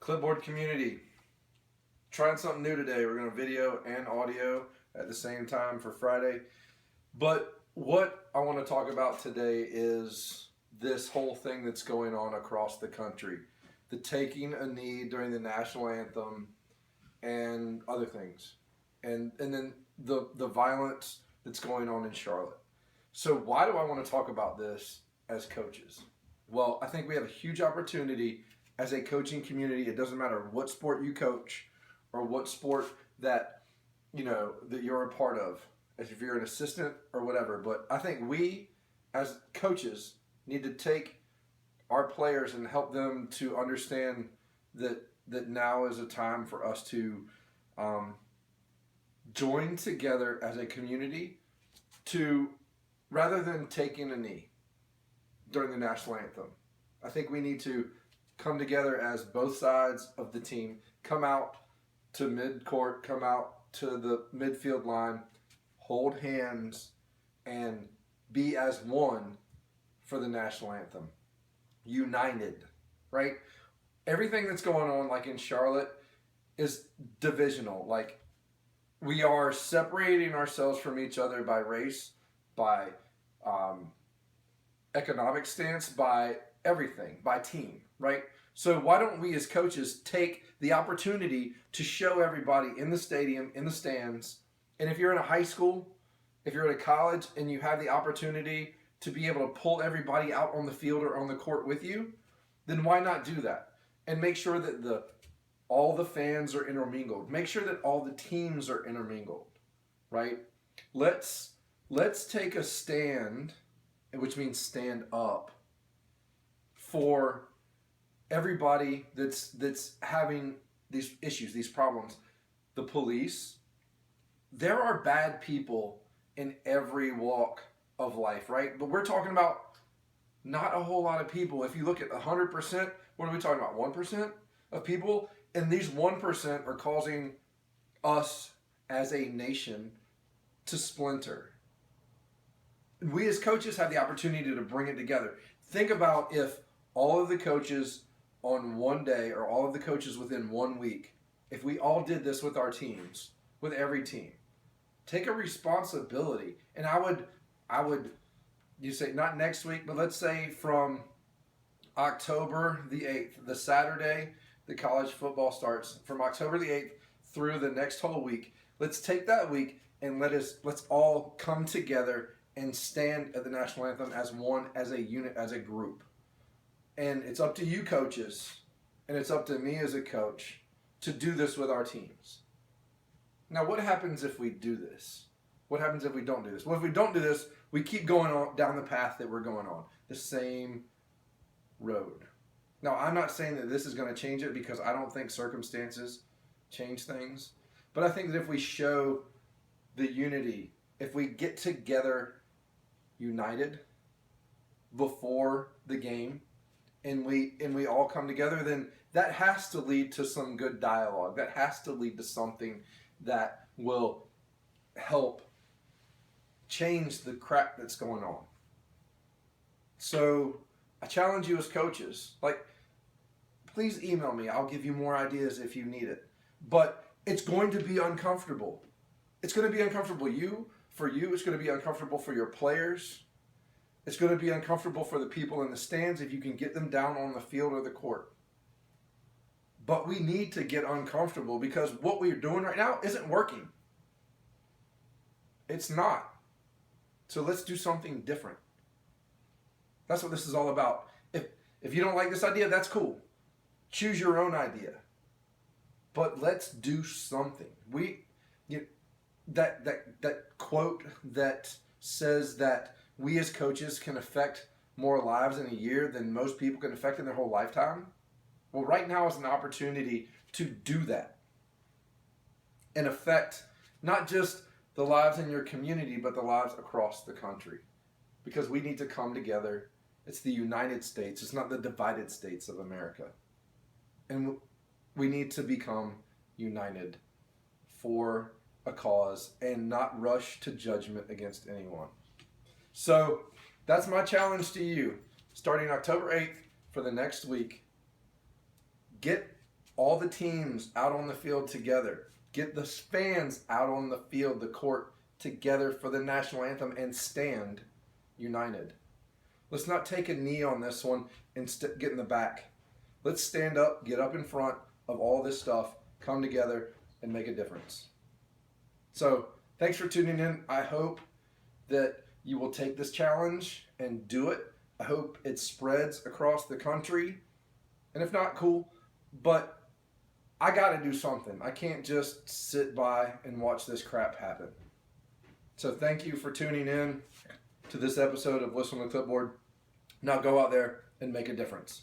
Clipboard community, trying something new today. We're going to video and audio at the same time for Friday. But what I want to talk about today is this whole thing that's going on across the country. The taking a knee during the National Anthem and other things. And then the violence that's going on in Charlotte. So why do I want to talk about this as coaches? Well, I think we have a huge opportunity as a coaching community. It doesn't matter what sport you coach or what sport that that you're a part of, as if you're an assistant or whatever. But I think we as coaches need to take our players and help them to understand that now is a time for us to join together as a community to, rather than taking a knee during the National Anthem. I think we need to come together as both sides of the team, come out to mid-court, come out to the midfield line, hold hands, and be as one for the National Anthem. United, right? Everything that's going on, like in Charlotte, is divisional. Like, we are separating ourselves from each other by race, by economic stance, by everything, by team, right? So why don't we as coaches take the opportunity to show everybody in the stadium, in the stands, and if you're in a high school, if you're at a college and you have the opportunity to be able to pull everybody out on the field or on the court with you, then why not do that? And make sure that all the fans are intermingled. Make sure that all the teams are intermingled, right? Let's take a stand, which means stand up, for everybody that's having these issues, these problems. The police, there are bad people in every walk of life, right? But we're talking about not a whole lot of people. If you look at 100%, what are we talking about? 1% of people? And these 1% are causing us as a nation to splinter. We as coaches have the opportunity to bring it together. Think about if all of the coaches on one day, or all of the coaches within 1 week, if we all did this with our teams, with every team. Take a responsibility. And I would, you say not next week, but let's say from October the 8th, the Saturday the college football starts, from October the 8th through the next whole week. Let's take that week and let's all come together and stand at the National Anthem as one, as a unit, as a group. And it's up to you coaches, and it's up to me as a coach to do this with our teams. Now, what happens if we do this? What happens if we don't do this? Well, if we don't do this, we keep going on down the path that we're going on, the same road. Now, I'm not saying that this is going to change it, because I don't think circumstances change things. But I think that if we show the unity, if we get together united before the game, and we all come together, then that has to lead to some good dialogue. That has to lead to something that will help change the crap that's going on. So I challenge you as coaches, please email me. I'll give you more ideas if you need it. But it's going to be uncomfortable. It's going to be uncomfortable for you. It's going to be uncomfortable for your players. It's going to be uncomfortable for the people in the stands if you can get them down on the field or the court. But we need to get uncomfortable, because what we're doing right now isn't working. It's not. So let's do something different. That's what this is all about. If you don't like this idea, that's cool. Choose your own idea. But let's do something. That quote that says that we as coaches can affect more lives in a year than most people can affect in their whole lifetime. Well, right now is an opportunity to do that and affect not just the lives in your community, but the lives across the country. Because we need to come together. It's the United States. It's not the divided states of America. And we need to become united for a cause and not rush to judgment against anyone. So that's my challenge to you. Starting October 8th for the next week, get all the teams out on the field together. Get the fans out on the field, the court, together for the national anthem and stand united. Let's not take a knee on this one and get in the back. Let's stand up, get up in front of all this stuff, come together, and make a difference. So, thanks for tuning in. I hope that you will take this challenge and do it. I hope it spreads across the country. And if not, cool. But I got to do something. I can't just sit by and watch this crap happen. So thank you for tuning in to this episode of Listen on the Clipboard. Now go out there and make a difference.